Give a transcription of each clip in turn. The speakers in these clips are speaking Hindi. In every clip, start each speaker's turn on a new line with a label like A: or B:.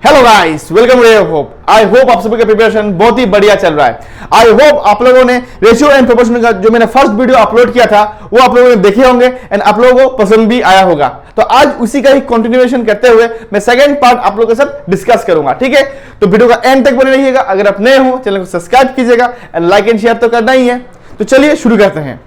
A: Hello guys, welcome to hope. I hope आप सभी का प्रिपरेशन बहुत ही बढ़िया चल रहा है। आई होप आप लोगों ने रेशियो एंड प्रोपोर्शन का जो मैंने फर्स्ट वीडियो अपलोड किया था वो आप लोगों ने देखे होंगे एंड आप लोगों को पसंद भी आया होगा। तो आज उसी का ही कंटिन्यूएशन करते हुए मैं सेकंड पार्ट आप लोगों के साथ डिस्कस करूंगा। ठीक है, तो वीडियो का एंड तक बने रहिएगा। अगर आप नए हो चैनल को सब्सक्राइब कीजिएगा एंड लाइक एंड शेयर तो करना ही है। तो चलिए शुरू करते हैं।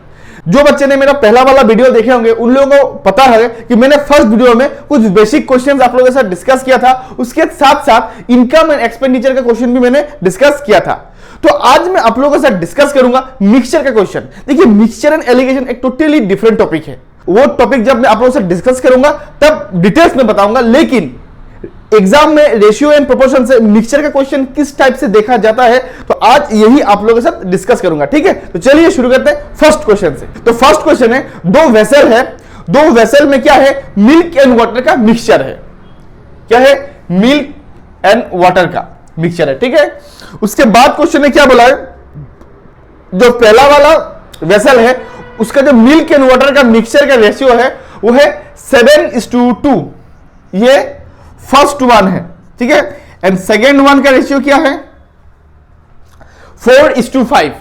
A: जो बच्चे ने मेरा पहला वाला वीडियो देखे होंगे उन लोगों को पता है कि मैंने फर्स्ट वीडियो में कुछ बेसिक क्वेश्चंस आप लोगों के साथ डिस्कस किया था। उसके साथ साथ इनकम एंड एक्सपेंडिचर का क्वेश्चन भी मैंने डिस्कस किया था। तो आज मैं आप लोगों के साथ डिस्कस करूंगा मिक्सचर का क्वेश्चन। देखिए, मिक्सचर एंड एलिगेशन एक टोटली डिफरेंट टॉपिक है। वो टॉपिक जब मैं आप लोगों से डिस्कस करूंगा तब डिटेल्स में बताऊंगा, लेकिन एग्जाम में रेशियो एंड प्रोपोर्शन से मिक्सचर का क्वेश्चन किस टाइप से देखा जाता है तो आज यही आप लोगों के साथ डिस्कस करूंगा। ठीक है, तो चलिए शुरू करते हैं फर्स्ट क्वेश्चन से। तो फर्स्ट क्वेश्चन है, दो वेसल है, दो वेसल में क्या है, मिल्क एंड वाटर का मिक्सचर है। क्या है? मिल्क एंड वाटर का मिक्सचर है। ठीक है, उसके बाद क्वेश्चन ने क्या बोला है, जो पहला वाला वेसल है उसका जो मिल्क एंड वाटर का मिक्सचर का रेशियो है वो है 7:2। ये फर्स्ट वन है। ठीक है, एंड सेकेंड वन का रेशियो क्या है, 4:5।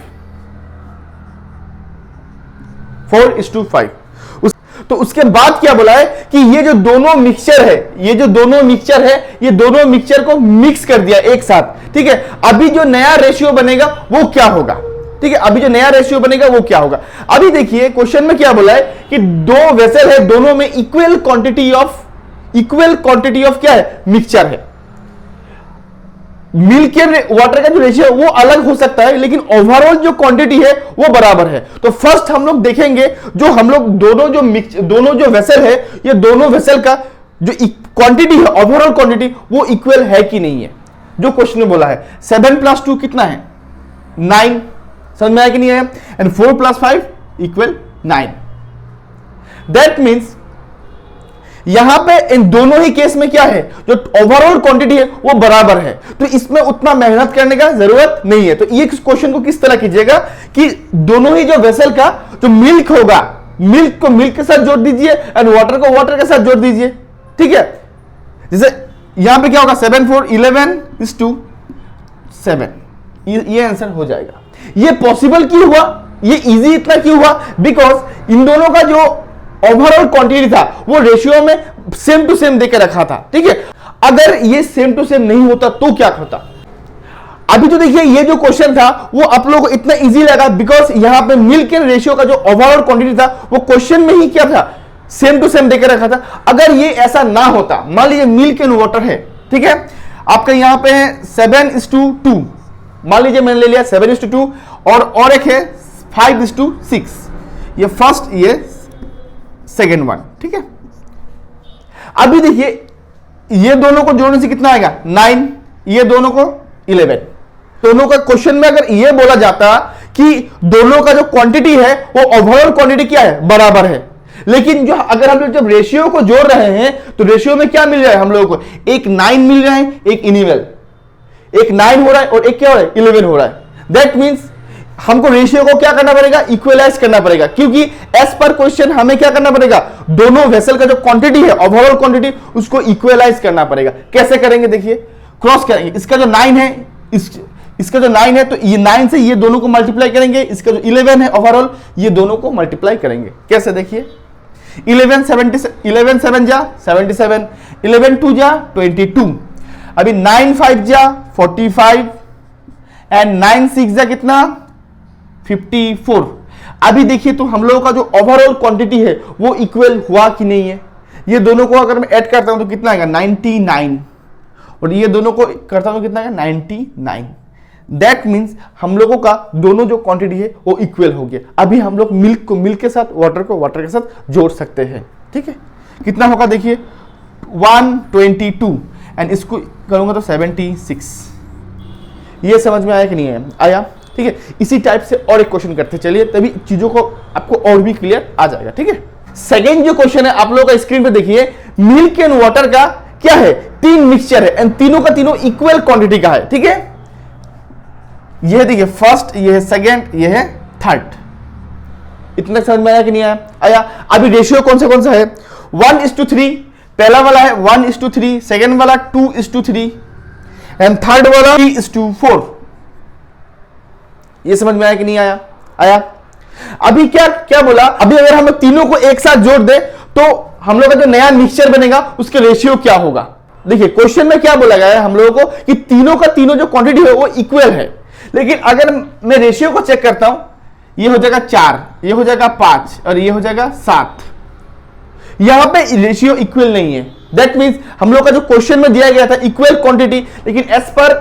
A: 4:5। तो उसके बाद क्या बोला है कि ये जो दोनों मिक्सचर है, ये दोनों मिक्सचर को मिक्स कर दिया एक साथ। ठीक है, अभी जो नया रेशियो बनेगा वो क्या होगा। ठीक है, अभी जो नया रेशियो बनेगा वो क्या होगा। अभी देखिए क्वेश्चन में क्या बोला है कि दो वेसल है, दोनों में इक्वल क्वांटिटी ऑफ क्या है, मिक्सचर है। मिल्क एंड वाटर का जो रेशियो है वो अलग हो सकता है, लेकिन ओवरऑल जो क्वांटिटी है वो बराबर है। तो फर्स्ट हम लोग देखेंगे जो हम लोग दोनों जो वेसल है, ये दोनों वेसल का जो क्वांटिटी है, ओवरऑल क्वांटिटी वो इक्वल है कि नहीं है। जो क्वेश्चन में बोला है 7 + 2 कितना है, 9। समझ में आया कि नहीं आया? एंड 4 + 5 = 9। दैट मीन्स यहां पे इन दोनों ही केस में क्या है, जो ओवरऑल क्वांटिटी है वो बराबर है। तो इसमें उतना मेहनत करने का जरूरत नहीं है। तो ये क्वेश्चन को किस तरह कीजिएगा कि दोनों ही जो वेसल का जो मिल्क होगा, मिल्क को मिल्क के साथ जोड़ दीजिए एंड वाटर को वाटर के साथ जोड़ दीजिए। ठीक है, जैसे यहां पे क्या होगा, 7 4 11:7। ये आंसर हो जाएगा। ये पॉसिबल क्यों हुआ, ये इजी इतना क्यों हुआ, बिकॉज इन दोनों का जो ओवरऑल क्वांटिटी था वो रेशियो में सेम टू सेम देके रखा था। ठीक है, अगर ये सेम टू सेम नहीं होता तो क्या होता। अभी तो देखिए ये जो क्वेश्चन था वो आप लोगों को इतना इजी लगा बिकॉज यहां पे मिल्क एंड रेशियो का जो ओवरऑल क्वांटिटी था वो क्वेश्चन में ही क्या था, सेम टू सेम देके रखा था। अगर ये ऐसा ना होता, मान लीजिए मिल्क एंड वाटर है, ठीक है, आपका यहां पे है 7:2, मान लीजिए मैंने ले लिया 7:2 और एक है 5:6। ये फर्स्ट, ये सेकेंड वन। ठीक है, अभी देखिए ये दोनों को जोड़ने से कितना आएगा, 9, ये दोनों को 11। दोनों का क्वेश्चन में अगर ये बोला जाता कि दोनों का जो क्वांटिटी है वो ओवरऑल क्वांटिटी क्या है, बराबर है, लेकिन जो अगर हम लोग जब रेशियो को जोड़ रहे हैं तो रेशियो में क्या मिल रहा है हम लोगों को, एक 9 मिल रहा है, एक इनिवल, एक 9 हो रहा है और एक क्या हो रहा है, 11 हो रहा है। दैट मीन्स हमको रेशियो को क्या करना पड़ेगा, इक्वलाइज करना पड़ेगा, क्योंकि एज पर क्वेश्चन हमें क्या करना पड़ेगा, दोनों वेसल का जो क्वांटिटी है, ओवरऑल क्वांटिटी, उसको इक्वलाइज करना पड़ेगा। कैसे करेंगे, देखिए क्रॉस करेंगे। इसका जो 9 है, इसका जो 9 है तो ये 9 से ये दोनों को मल्टीप्लाई करेंगे। इसका जो 11 है ओवरऑल, ये दोनों को मल्टीप्लाई करेंगे। कैसे, देखिए 11 7 जा 77, 11 2 जा 22, अभी 9 5 जा 45 एंड 9 6 जा कितना, 54। अभी देखिए तो हम लोगों का जो ओवरऑल क्वांटिटी है वो इक्वल हुआ कि नहीं है। ये दोनों को अगर मैं ऐड करता हूं तो कितना आएगा, 99, और ये दोनों को करता हूं कितना आएगा, 99। दैट मीन्स हम लोगों का दोनों जो क्वांटिटी है वो इक्वल हो गया। अभी हम लोग मिल्क को मिल्क के साथ, वाटर को वाटर के साथ जोड़ सकते हैं। ठीक है, कितना होगा, देखिए 122 एंड इसको करूंगा तो 76। ये समझ में आया कि नहीं आया? ठीक है, इसी टाइप से और एक क्वेश्चन करते चलिए, तभी चीजों को आपको और भी क्लियर आ जाएगा। ठीक है, सेकेंड जो क्वेश्चन है आप लोगों का स्क्रीन पे देखिए, मिल्क एंड वाटर का क्या है, 3 मिक्सचर है एंड तीनों का तीनों इक्वल क्वांटिटी का है। ठीक है, यह देखिए फर्स्ट, ये है सेकेंड, ये है थर्ड। इतना समझ में आया कि नहीं आया? अभी रेशियो कौन सा है, 1:3, पहला वाला है 1:3, सेकेंड वाला 2:3, एंड थर्ड वाला 3:4। ये समझ में आया कि नहीं आया? आया। अभी क्या क्या बोला, अभी अगर हम लोग तीनों को एक साथ जोड़ दे तो हम लोग का जो नया मिक्सचर बनेगा उसके रेशियो क्या होगा। देखिए क्वेश्चन में क्या बोला गया है हम लोगों को कि तीनों का तीनों जो क्वांटिटी है वो इक्वल है, लेकिन अगर मैं रेशियो को चेक करता हूं, ये हो जाएगा 4, ये हो जाएगा 5 और ये हो जाएगा 7। यहां पे रेशियो इक्वल नहीं है। दैट मींस हम लोग का जो क्वेश्चन में दिया गया था इक्वल क्वांटिटी, लेकिन एज पर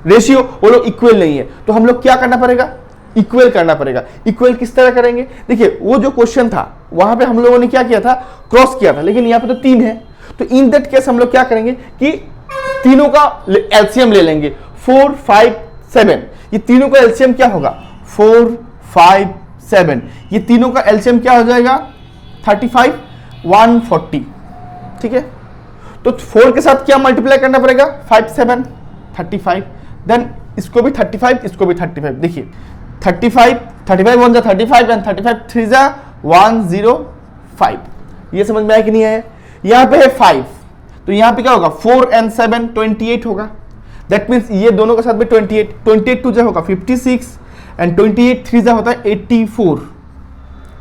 A: रेशियो वो लोग इक्वल नहीं है। तो हम लोग क्या करना पड़ेगा? इक्वल करना पड़ेगा। इक्वल किस तरह करेंगे? देखिए वो जो क्वेश्चन था वहां पे हम लोगों ने क्या किया था? क्रॉस किया था, लेकिन यहां पे तो 3 है। तो इन दैट केस हम लोग क्या करेंगे कि तीनों का एलसीएम ले लेंगे। 4, 5, 7, ये तीनों का एलसीएम क्या होगा? 4, 5, 7। ये तीनों का एलसीएम क्या हो जाएगा? 35, 140। ठीक है, तो 4 के साथ क्या मल्टीप्लाई करना पड़ेगा? 5, 7, 35। देन इसको भी 35, इसको भी 35। देखिए 35 1 जा 35 एंड 35 3 जा 105। ये समझ में आया कि नहीं आया? यहां पे है 5, तो यहां पे क्या होगा? 4 एंड 7 28 होगा। दैट मीन्स ये दोनों के साथ में 28 2 जा होगा 56 एंड 28 3 जा होता है 84।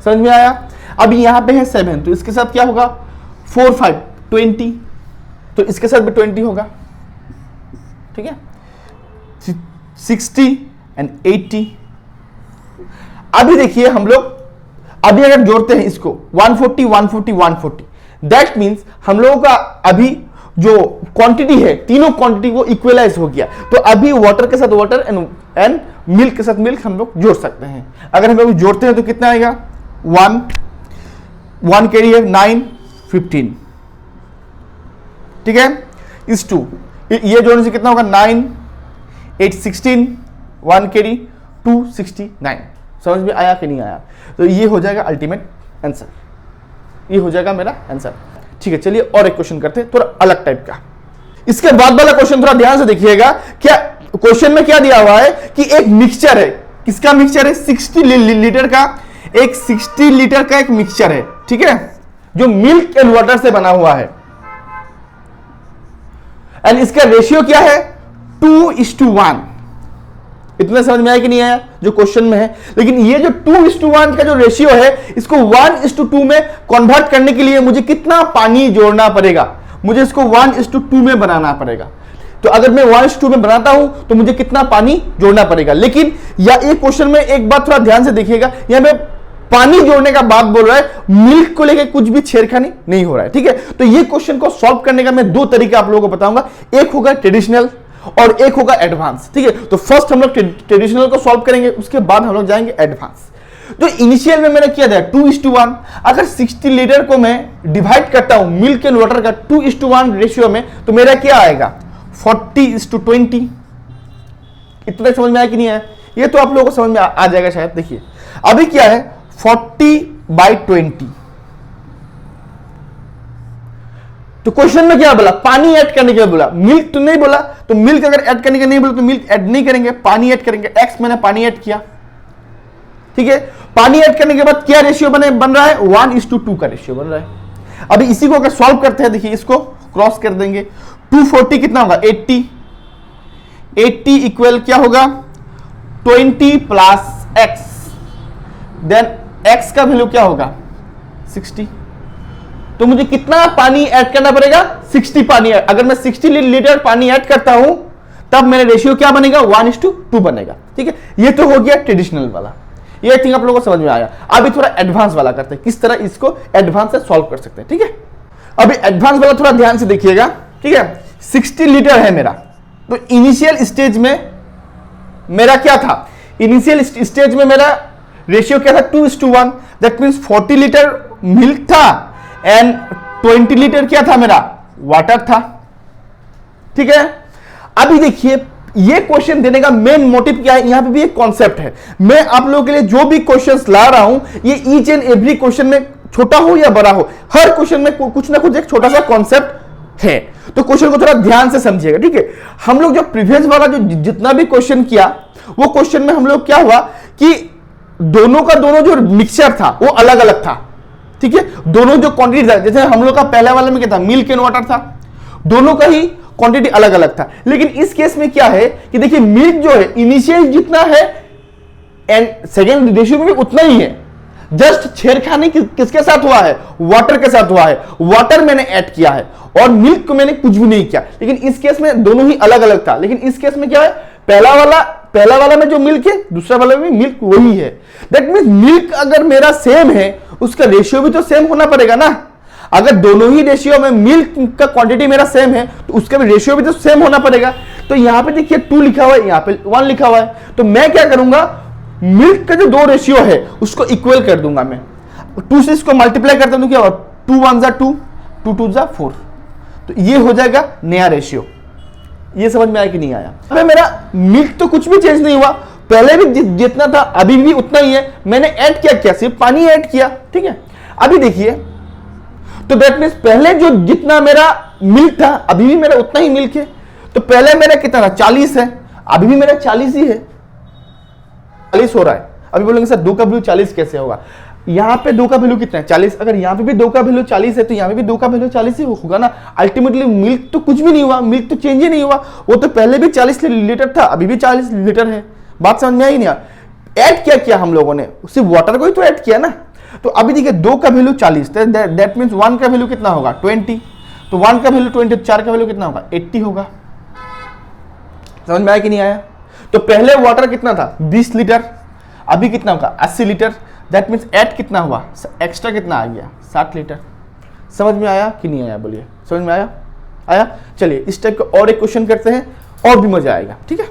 A: समझ में आया? अभी यहां पे है 7, तो इसके साथ क्या होगा? 4 5 20, तो इसके साथ भी 20 होगा। ठीक है, 60 एंड 80। अभी देखिए हम लोग अभी अगर जोड़ते हैं इसको 140 140 140, दैट मीन्स हम लोगों का अभी जो क्वांटिटी है तीनों क्वांटिटी वो इक्वलाइज हो गया। तो अभी वाटर के साथ वाटर एंड मिल्क के साथ मिल्क हम लोग जोड़ सकते हैं। अगर हम लोग जोड़ते हैं तो कितना आएगा? 1 कैरी है 9 15। ठीक है, इस 2 ये जोड़ने से कितना होगा? 9 8 16 1 कैरी 269। समझ में आया कि नहीं आया? तो ये हो जाएगा अल्टीमेट आंसर, ये हो जाएगा मेरा आंसर। ठीक है, चलिए और एक क्वेश्चन करते हैं थोड़ा अलग टाइप का। इसके बाद वाला क्वेश्चन थोड़ा ध्यान से देखिएगा। क्या क्वेश्चन में क्या दिया हुआ है कि एक मिक्सचर है। किसका मिक्सचर है? 60 लीटर का, एक 60 लीटर का एक मिक्सचर है। ठीक है, जो मिल्क एंड वाटर से बना हुआ है एंड इसका रेशियो क्या है? 2:1। इतना समझ में आया कि नहीं आया जो क्वेश्चन में है? लेकिन ये जो 2:1 का जो रेशियो है, इसको 1:2 में कन्वर्ट करने के लिए मुझे कितना पानी जोड़ना पड़ेगा? मुझे इसको 1:2 में बनाना पड़ेगा। तो अगर मैं 1:2 में बनाता हूं तो मुझे कितना पानी जोड़ना पड़ेगा? लेकिन या एक क्वेश्चन में एक बात थोड़ा ध्यान से देखिएगा, यहां पे पानी जोड़ने का बात बोल रहा है, मिल्क को लेकर कुछ भी छेड़खानी नहीं हो रहा है। ठीक है, तो ये क्वेश्चन को सॉल्व करने का मैं 2 तरीके आप लोगों को बताऊंगा। एक होगा ट्रेडिशनल और एक होगा एडवांस। ठीक है, तो फर्स्ट हम लोग ट्रेडिशनल को सॉल्व करेंगे, उसके बाद हम लोग जाएंगे एडवांस। तो इनिशियल में मैंने किया था 2:1। अगर 60 लीटर को मैं डिवाइड करता हूं मिल्क एंड वाटर का 2:1 रेशियो में, तो मेरा क्या आएगा? 40:20। इतना समझ में आया कि नहीं आया? ये तो आप लोगों को समझ में आ जाएगा शायद। देखिए अभी क्या है? 40/20। तो क्वेश्चन में क्या बोला? पानी ऐड करने के लिए बोला, मिल्क तो नहीं बोला। तो मिल्क अगर ऐड करने के नहीं बोला तो मिल्क ऐड नहीं करेंगे, पानी ऐड करेंगे। एक्स मैंने पानी ऐड किया। ठीक है, पानी ऐड करने के बाद क्या रेशियो बन रहा है? 1:2 का रेशियो बन रहा है। अभी इसी को अगर सॉल्व करते हैं, देखिए इसको क्रॉस कर देंगे। 240 कितना होगा? 80। 80 इक्वल क्या होगा? 20 प्लस एक्स। देन एक्स का वैल्यू क्या होगा? 60। तो मुझे कितना पानी ऐड करना पड़ेगा? 60 पानी। अगर मैं 60 लीटर पानी ऐड करता हूं तब मेरा रेशियो क्या बनेगा? 1:2 बनेगा। ठीक है, ये तो हो गया ट्रेडिशनल वाला। ये थिंग आप लोगों को समझ में आया। अभी थोड़ा एडवांस वाला करते हैं, किस तरह इसको एडवांस से सॉल्व कर सकते हैं। ठीक है, अभी एडवांस वाला थोड़ा ध्यान से देखिएगा। ठीक है, 60 लीटर है मेरा। तो इनिशियल स्टेज में मेरा क्या था? इनिशियल स्टेज में मेरा रेशियो क्या था? 2:1। दैट मीन्स 40 लीटर मिल्क था एंड 20 लीटर क्या था मेरा? वाटर था। ठीक है, अभी देखिए ये क्वेश्चन देने का मेन मोटिव क्या है? यहां पे भी एक कॉन्सेप्ट है। मैं आप लोगों के लिए जो भी क्वेश्चंस ला रहा हूं, ये ईच एंड एवरी क्वेश्चन में, छोटा हो या बड़ा हो, हर क्वेश्चन में कुछ ना कुछ एक छोटा सा कॉन्सेप्ट है। तो क्वेश्चन को थोड़ा ध्यान से समझिएगा। ठीक है, हम लोग जो प्रीवियस वाला जो जितना भी क्वेश्चन किया, वो क्वेश्चन में हम लोग क्या हुआ कि दोनों का दोनों जो मिक्सचर था वो अलग अलग था। ठीक है, दोनों जो क्वांटिटी था, जैसे हम लोग का पहले वाले में क्या था? मिल्क एंड वाटर था। दोनों का ही क्वांटिटी अलग अलग था। लेकिन इस केस में क्या है कि देखिए मिल्क जो है इनिशियल जितना है एंड सेकेंड रेशियो में भी उतना ही है, जस्ट छेड़खानी किसके साथ हुआ है, वाटर के साथ हुआ है। वाटर मैंने ऐड किया है और मिल्क को मैंने कुछ भी नहीं किया। लेकिन इस केस में दोनों ही अलग अलग था। लेकिन इस केस में क्या है, पहला वाला में जो मिल्क है दूसरा वाला में मिल्क वही है। दैट मींस मिल्क अगर मेरा सेम है उसका रेशियो भी तो सेम होना पड़ेगा ना। अगर दोनों ही रेशियो में मिल्क का क्वांटिटी मेरा सेम है तो उसका भी रेशियो भी तो सेम होना पड़ेगा। तो यहां पे देखिए 2 लिखा हुआ है, यहां पे 1 लिखा हुआ है। तो मैं क्या करूंगा, मिल्क का जो 2 रेशियो है उसको इक्वल कर दूंगा। मैं 2 से इसको मल्टीप्लाई करता हूं, क्या होगा 2 1 जा 2, 2 2 जा 4। तो ये हो जाएगा नया रेशियो। ये समझ में आया कि नहीं आया? अबे मेरा मिल्क तो कुछ भी चेंज नहीं हुआ, पहले भी जितना था अभी भी उतना ही है। मैंने ऐड किया, सिर्फ पानी ऐड किया। ठीक है, अभी देखिए तो दैट मींस पहले जो जितना मेरा मिल्क था अभी भी मेरा उतना ही मिल्क है। तो पहले मेरा कितना था 40 है, अभी भी मेरा 40 ही है, 40 हो रहा है। अभी बोलेंगे सर 2 का वैल्यू 40 कैसे होगा? यहां पे 2 का वैल्यू कितना है 40। अगर यहां पे भी 2 का वैल्यू 40 है तो यहां पे भी 2 का वैल्यू 40 ही होगा ना। अल्टीमेटली मिल्क तो कुछ भी नहीं हुआ, मिल्क तो चेंज ही नहीं हुआ। वो तो पहले भी 40 लीटर था, अभी भी 40 लीटर है। बात समझ में आई नहीं? ऐड क्या किया हम लोगों ने, सिर्फ वाटर को ही तो ऐड किया ना। तो अभी देखिए 2 का वैल्यू 40, दैट मींस 1 का वैल्यू कितना होगा 20। तो 1 का वैल्यू 20, 4 का वैल्यू कितना होगा 80 होगा। समझ में आया कि नहीं आया? तो पहले वाटर कितना था 20 लीटर, अभी कितना होगा 80 लीटर। दैट मींस ऐड कितना हुआ, एक्स्ट्रा कितना आ गया 60 लीटर। समझ में आया कि नहीं आया? बोलिए, समझ में आया? आया? चलिए इस टाइप का और एक क्वेश्चन करते हैं और भी मजा आएगा। ठीक है,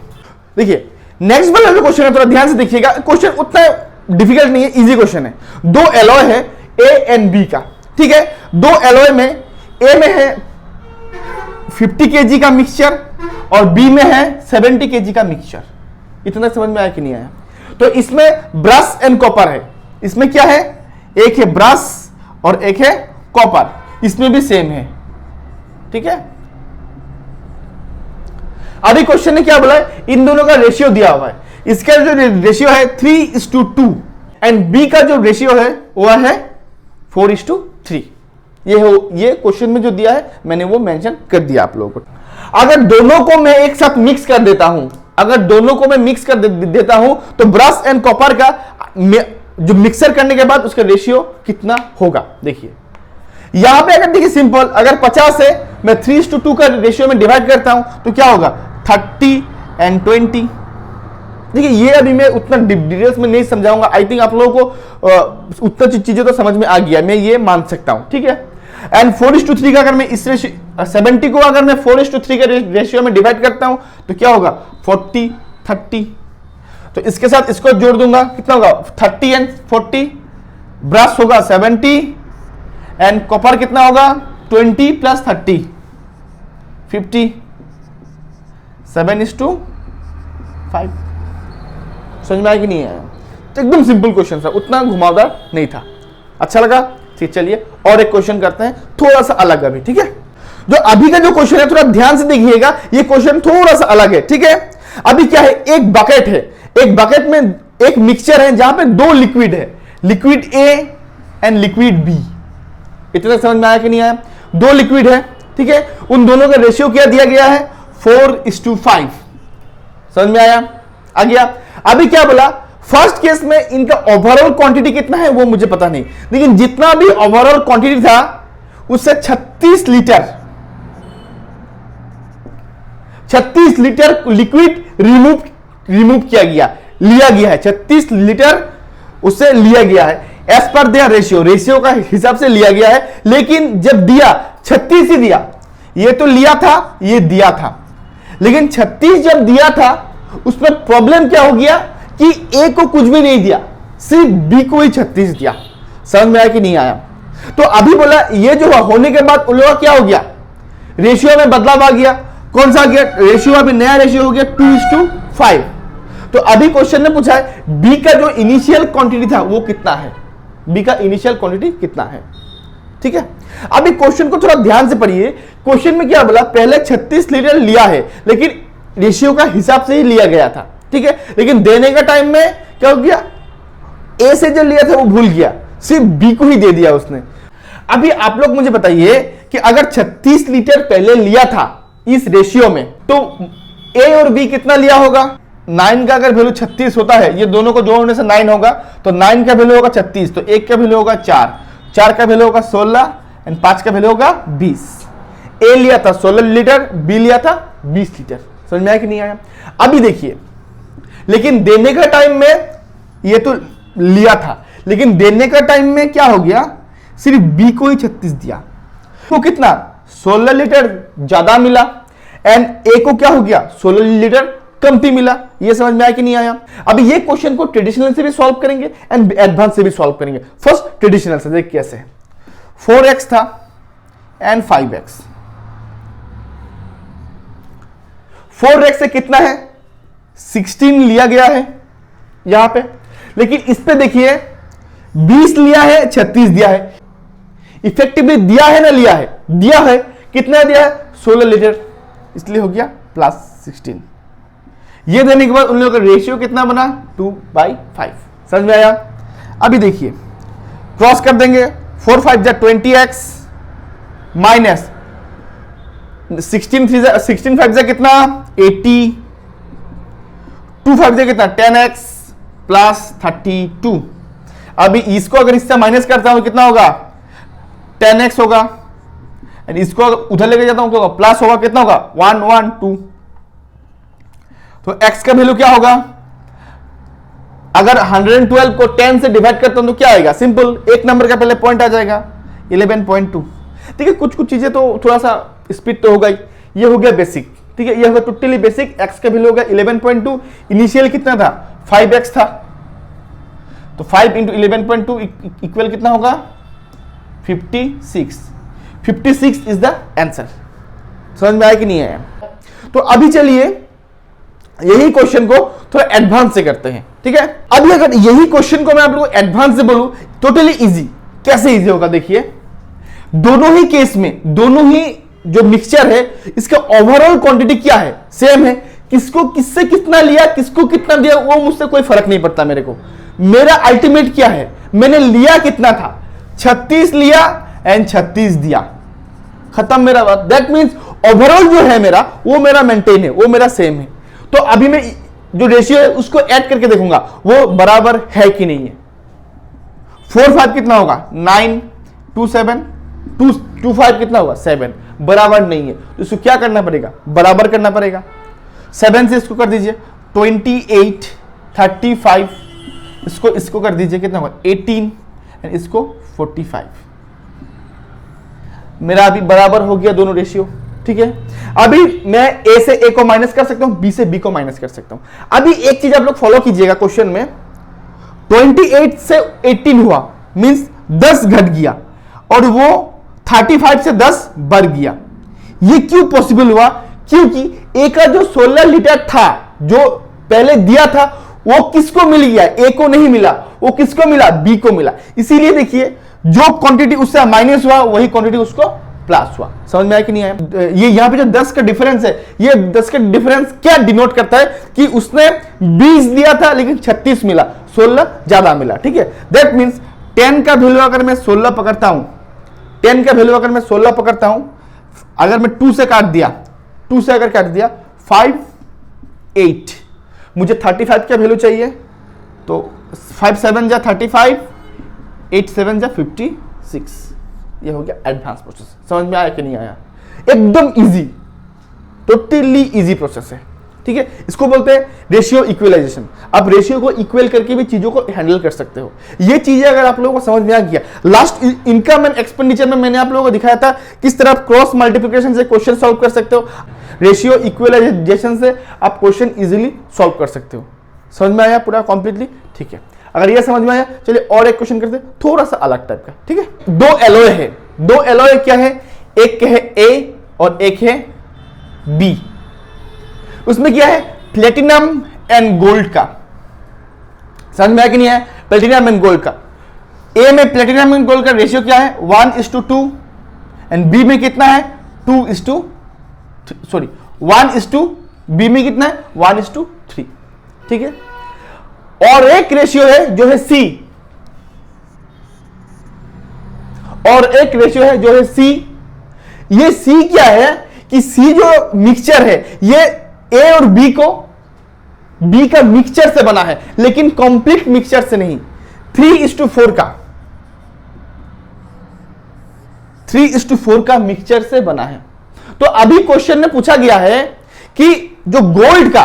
A: देखिए नेक्स्ट वाला जो क्वेश्चन है थोड़ा ध्यान से देखिएगा। क्वेश्चन उतना डिफिकल्ट नहीं है, इजी क्वेश्चन है। 2 एलॉय है ए एंड बी का। ठीक है, 2 एलॉय में ए में है 50 kg का मिक्सचर और बी में है 70 kg का मिक्सचर। इतना समझ में आया कि नहीं आया? तो इसमें ब्रश एंड कॉपर है। इसमें क्या है, एक है ब्रश और एक है कॉपर, इसमें भी सेम है। ठीक है, अभी क्वेश्चन ने क्या बोला है, इन दोनों का रेशियो दिया हुआ है। इसका जो रेशियो है 3:2 एंड बी का जो रेशियो है वो है 4:3। ये क्वेश्चन में जो दिया है मैंने वो मेंशन कर दिया आप लोगों को। अगर दोनों को मैं एक साथ मिक्स कर देता हूं, तो ब्रश एंड कॉपर का जो मिक्सर करने के बाद उसका रेशियो कितना होगा? देखिए यहां पे अगर देखिए सिंपल, अगर 50 है मैं 3:2 का रेशियो में डिवाइड करता हूं तो क्या होगा 30 एंड 20। देखिए ये अभी मैं उतना डिटेल्स में नहीं समझाऊंगा। आई थिंक आप लोगों को उतना चीजें तो समझ में आ गया, मैं ये मान सकता हूं। ठीक है, एंड 4:3 का अगर मैं इस 70 को अगर मैं 4:3 के रेशियो में डिवाइड करता हूं तो क्या होगा 40 30। तो इसके साथ इसको जोड़ दूंगा, कितना होगा 30 एंड 40। ब्रश होगा 70 एंड कॉपर कितना होगा 20 प्लस 30 50। 7:5। समझ में आया कि नहीं आया? तो एकदम सिंपल क्वेश्चन था, उतना घुमावदार नहीं था। अच्छा लगा? ठीक, चलिए और एक क्वेश्चन करते हैं थोड़ा सा अलग अभी। ठीक है, जो अभी का जो क्वेश्चन है थोड़ा ध्यान से देखिएगा, ये क्वेश्चन थोड़ा सा अलग है। ठीक है, अभी क्या है, एक बकेट है, एक बकेट में एक मिक्सचर है जहां पे 2 लिक्विड है, liquid A and liquid B. इतना समझ में आया कि नहीं आया? 2 लिक्विड है। ठीक है, उन दोनों का रेशियो क्या दिया गया है 4:5। समझ में आया? आ गया? अभी क्या बोला, फर्स्ट केस में इनका ओवरऑल क्वांटिटी कितना है वो मुझे पता नहीं, लेकिन जितना भी ओवरऑल क्वांटिटी था उससे 36 लीटर लिक्विड रिमूव किया गया, लिया गया है। 36 लीटर उससे लिया गया है एज पर देयर रेशियो का हिसाब से लिया गया है। लेकिन जब दिया 36 ही दिया, ये तो लिया था, ये दिया था, लेकिन 36 जब दिया था उसमें प्रॉब्लम क्या हो गया कि ए को कुछ भी नहीं दिया, सिर्फ बी को ही 36 दिया। समझ में आया कि नहीं आया? तो अभी बोला ये जो होने के बाद उन लोगों का क्या हो गया, रेशियो में बदलाव आ गया। कौन सा आ गया रेशियो? अभी नया रेशियो हो गया 2:5। तो अभी क्वेश्चन ने पूछा है बी का जो इनिशियल क्वांटिटी था वो कितना है, बी का इनिशियल क्वांटिटी कितना है। ठीक है, अभी क्वेश्चन को थोड़ा ध्यान से पढ़िए। क्वेश्चन में क्या बोला, पहले 36 लीटर लिया है लेकिन रेशियो का हिसाब से ही लिया गया था। ठीक है, लेकिन देने का टाइम में क्या हो गया, ए से जो लिया था वो भूल गया, सिर्फ बी को ही दे दिया उसने। अभी आप लोग मुझे बताइए कि अगर 36 लीटर पहले लिया था इस रेशियो में, तो ए और बी कितना लिया होगा? 9 का अगर वैल्यू 36 होता है, ये दोनों को जोड़ने से 9 होगा, तो 9 का वैल्यू होगा 36, तो 1 का वैल्यू होगा 4, 4 का वैल्यू होगा 16 एंड 5 का वैल्यू होगा 20। ए लिया था 16 लीटर, बी लिया था 20 लीटर। समझ में आया कि नहीं आया? अभी देखिए, लेकिन देने का टाइम में ये तो लिया था, लेकिन देने का टाइम में क्या हो गया, सिर्फ बी को ही 36 दिया, तो कितना 16 लीटर ज्यादा मिला एंड ए को क्या हो गया 16 लीटर कमती मिला। ये समझ में आया कि नहीं आया? अभी ये क्वेश्चन को ट्रेडिशनल से भी सॉल्व करेंगे एंड एडवांस से भी सॉल्व करेंगे। फर्स्ट ट्रेडिशनल से देख कैसे। 4x था एंड 5x। 4x से कितना है 16 लिया गया है यहां पे, लेकिन इस पे देखिए 20 लिया है 36 दिया है। इफेक्टिवली दिया है ना लिया है? दिया है। कितना दिया है 16 लीटर, इसलिए हो गया प्लस 16। ये देने के बाद उन लोगों का रेशियो कितना बना 2/5। समझ में आया? अभी देखिए क्रॉस कर देंगे, 4 5 जा 20x माइनस 16 5 जा कितना 80, 2 5 जा कितना 10x प्लस 32। अभी इसको अगर इससे माइनस करता हूं कितना होगा 10x होगा, एंड इसको अगर उधर लेके जाता हूं तो प्लस होगा, कितना होगा 1 1 2। तो x का वैल्यू क्या होगा, अगर 112 को 10 से डिवाइड करता हूं तो क्या आएगा, सिंपल एक नंबर का पहले पॉइंट आ जाएगा 11.2। ठीक है, कुछ कुछ चीजें तो थोड़ा सा स्पीड तो होगा ही। ये हो गया बेसिक, ठीक है, ये होगा टोटली बेसिक। x का वैल्यू होगा 11.2, इनिशियल कितना था 5x था, तो 5 इंटू 11.2 इक्वल कितना होगा 56। 56 इज द आंसर। समझ में आया कि नहीं आया? तो अभी चलिए यही क्वेश्चन को थोड़ा एडवांस से करते हैं। ठीक है, अभी अगर यही क्वेश्चन को मैं आप लोगों को एडवांस से बोलूं टोटली इजी, कैसे इजी होगा देखिए। दोनों ही केस में, दोनों ही जो मिक्सचर है इसका ओवरऑल क्वांटिटी क्या है, सेम है। किसको किससे कितना लिया, किसको कितना दिया, वो मुझसे कोई फर्क नहीं पड़ता मेरे को। मेरा अल्टीमेट क्या है, मैंने लिया कितना था 36 लिया एंड 36 दिया, खत्म मेरा बात। दैट मींस ओवरऑल जो है मेरा वो मेरा मेंटेन है, वो मेरा सेम है। तो अभी मैं जो रेशियो है उसको ऐड करके देखूंगा वो बराबर है कि नहीं है। 4 5 कितना होगा 9 2 7 2 5 कितना होगा 7, बराबर नहीं है, तो इसको क्या करना पड़ेगा, बराबर करना पड़ेगा। 7 से इसको कर दीजिए 28 35, इसको कर दीजिए कितना होगा 18 एंड इसको 45। मेरा अभी बराबर हो गया दोनों रेशियो। ठीक है, अभी मैं a से a को माइनस कर सकता हूं, b से b को माइनस कर सकता हूं। अभी एक चीज आप लोग फॉलो कीजिएगा, क्वेश्चन में 28 से 18 हुआ मींस 10 घट गया और वो 35 से 10 बढ़ गया। ये क्यों पॉसिबल हुआ, क्योंकि a का जो 16 लीटर था जो पहले दिया था वो किसको मिल गया, a को नहीं मिला, वो किसको मिला b को मिला। इसीलिए देखिए जो क्वांटिटी उससे माइनस हुआ वही क्वांटिटी उसको प्लस हुआ। समझ में आया कि नहीं आया? ये यहां पे जो 10 का डिफरेंस है, ये 10 का डिफरेंस क्या डिनोट करता है कि उसने 20 दिया था लेकिन 36 मिला, 16 ज्यादा मिला। ठीक है, दैट मींस 10 का वैल्यू अगर मैं 16 पकड़ता हूं, 10 का वैल्यू अगर मैं 16 पकड़ता हूं, अगर मैं 2 से काट दिया, 2 से अगर काट दिया 5 8, मुझे 35 का वैल्यू चाहिए, तो 5 7 जा 35, 8 7 जा 56। ये हो गया एडवांस प्रोसेस। समझ में आया कि नहीं आया? एकदम इजी, टोटली इजी प्रोसेस है। ठीक है, इसको बोलते हैं रेशियो इक्वलाइजेशन। आप रेशियो को इक्वल करके भी चीजों को हैंडल कर सकते हो। ये चीजें अगर आप लोगों को समझ में आ गया, लास्ट इनकम एंड एक्सपेंडिचर में मैंने आप लोगों को दिखाया था किस तरह क्रॉस मल्टीप्लिकेशन से क्वेश्चन सॉल्व कर सकते हो। रेशियो इक्वलाइजेशन से आप क्वेश्चन इजीली सॉल्व कर सकते हो। समझ में आया पूरा कंप्लीटली? ठीक है, अगर ये समझ में आया चलिए और एक क्वेश्चन करते हैं थोड़ा सा अलग टाइप का। ठीक है, दो एलॉय है, दो एलॉय क्या है, एक है ए और एक है बी। उसमें क्या है प्लेटिनम एंड गोल्ड का। समझ में आया कि नहीं है? प्लेटिनम एंड गोल्ड का। ए में प्लेटिनम एंड गोल्ड का रेशियो क्या है 1:2 एंड बी में कितना है 1:, बी में कितना है 1:3। ठीक है, और एक रेशियो है जो है सी, और एक रेशियो है जो है सी ये सी क्या है कि सी जो मिक्सचर है ये ए और बी का मिक्सचर से बना है, लेकिन कंप्लीट मिक्सचर से नहीं। 3:4 का 3:4 का मिक्सचर से बना है। तो अभी क्वेश्चन में पूछा गया है कि जो गोल्ड का,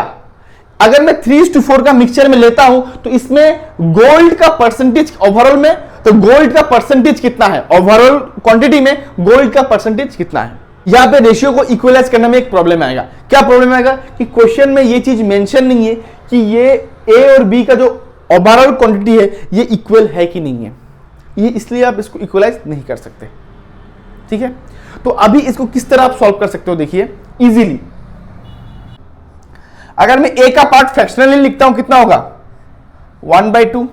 A: अगर मैं 3:4 का मिक्सचर में लेता हूं तो इसमें गोल्ड का परसेंटेज ओवरऑल में, तो गोल्ड का परसेंटेज कितना है ओवरऑल क्वांटिटी में, गोल्ड का परसेंटेज कितना है। यहां पे रेशियो को इक्वलाइज करने में एक प्रॉब्लम आएगा। क्या प्रॉब्लम आएगा कि क्वेश्चन में ये चीज मेंशन नहीं है कि ये ए और बी का जो ओवरऑल क्वांटिटी है ये इक्वल है कि नहीं है, ये इसलिए आप इसको इक्वलाइज नहीं कर सकते। ठीक है, तो अभी इसको किस तरह आप सॉल्व कर सकते हो, देखिए इजीली। अगर मैं ए का पार्ट फ्रैक्शनली लिखता हूं कितना होगा 1/3,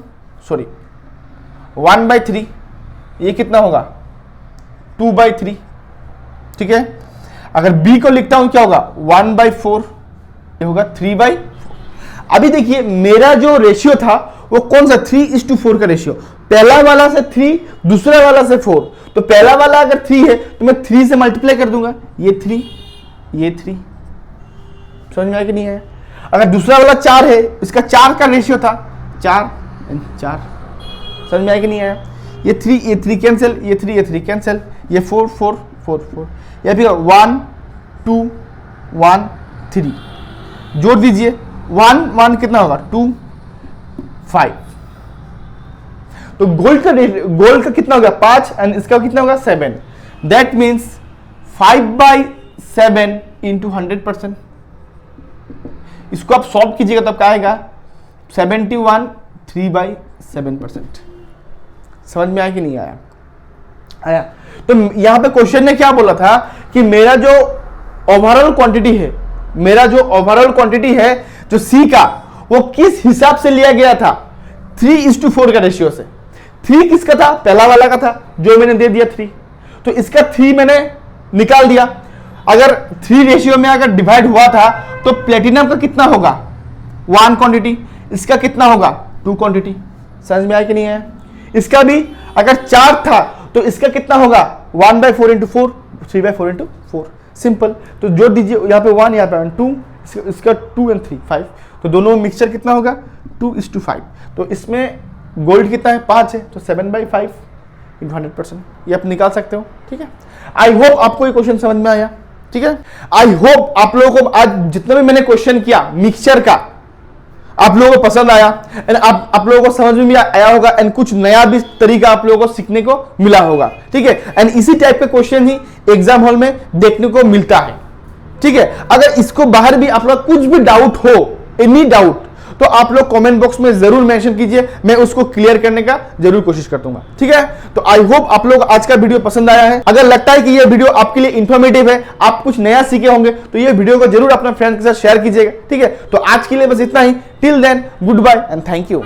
A: ये कितना होगा 2/3। ठीक है, अगर बी को लिखता हूं क्या होगा 1/4, ये होगा 3/4। अभी देखिए मेरा जो रेशियो था वो कौन सा 3:4 का रेशियो, पहला वाला से 3, दूसरा वाला से 4। तो पहला वाला अगर 3 है तो मैं 3 से मल्टीप्लाई कर दूंगा, ये 3, ये 3। समझ में आया कि नहीं है। अगर दूसरा वाला 4 है, इसका 4 का रेशियो था 4 एंड 4। समझ में आया कि नहीं आया। ये 3 कैंसिल, ये 3 कैंसिल, ये 4 4 4 4, या फिर 1 2 1 3 जोड़ दीजिए, 1 कितना होगा 2 5। तो गोल्ड का कितना होगा 5 एंड इसका कितना होगा 7। That means 5/7 into 100%। इसको आप सॉल्व कीजिएगा तब क्या आएगा 71 3/7%। समझ में आया कि नहीं आया। तो यहां पे क्वेश्चन ने क्या बोला था कि मेरा जो ओवरऑल क्वांटिटी है जो सी का, वो किस हिसाब से लिया गया था 3:4 का रेशियो से। 3 किसका था, पहला वाला का था जो मैंने दे दिया 3, तो इसका 3 मैंने निकाल दिया। अगर 3 रेशियो में अगर डिवाइड हुआ था तो प्लेटिनम का कितना होगा 1 क्वांटिटी, इसका कितना होगा 2 क्वांटिटी। समझ में आया कि नहीं है। इसका भी अगर 4 था तो इसका कितना होगा 1/4 इंटू 4, 3/4 इंटू 4। सिंपल। तो जोड़ दीजिए, यहाँ पे 1, यहाँ पे 1 2, इसका 2 एंड 3 5। तो दोनों मिक्सचर कितना होगा 2:5। तो इसमें गोल्ड कितना है 5 है, तो 7/5 इंटू 100%, ये आप निकाल सकते हो। ठीक है, आई होप आपको ये क्वेश्चन समझ में आया। ठीक है, आई होप आप लोगों को आज जितना भी मैंने क्वेश्चन किया मिक्सचर का आप लोगों को पसंद आया एंड आप लोगों को समझ में भी आया होगा एंड कुछ नया भी तरीका आप लोगों को सीखने को मिला होगा। ठीक है, एंड इसी टाइप के क्वेश्चन ही एग्जाम हॉल में देखने को मिलता है। ठीक है, अगर इसको बाहर भी आप लोग कुछ भी डाउट हो, एनी डाउट, तो आप लोग कमेंट बॉक्स में जरूर मेंशन कीजिए, मैं उसको क्लियर करने का जरूर कोशिश करता हूं। ठीक है, तो आई होप आप लोग आज का वीडियो पसंद आया है। अगर लगता है कि ये वीडियो आपके लिए इंफॉर्मेटिव है, आप कुछ नया सीखे होंगे, तो ये वीडियो को जरूर अपने फ्रेंड्स के साथ शेयर कीजिएगा। ठीक है, तो आज के लिए बस इतना ही। Till then good bye and thank you.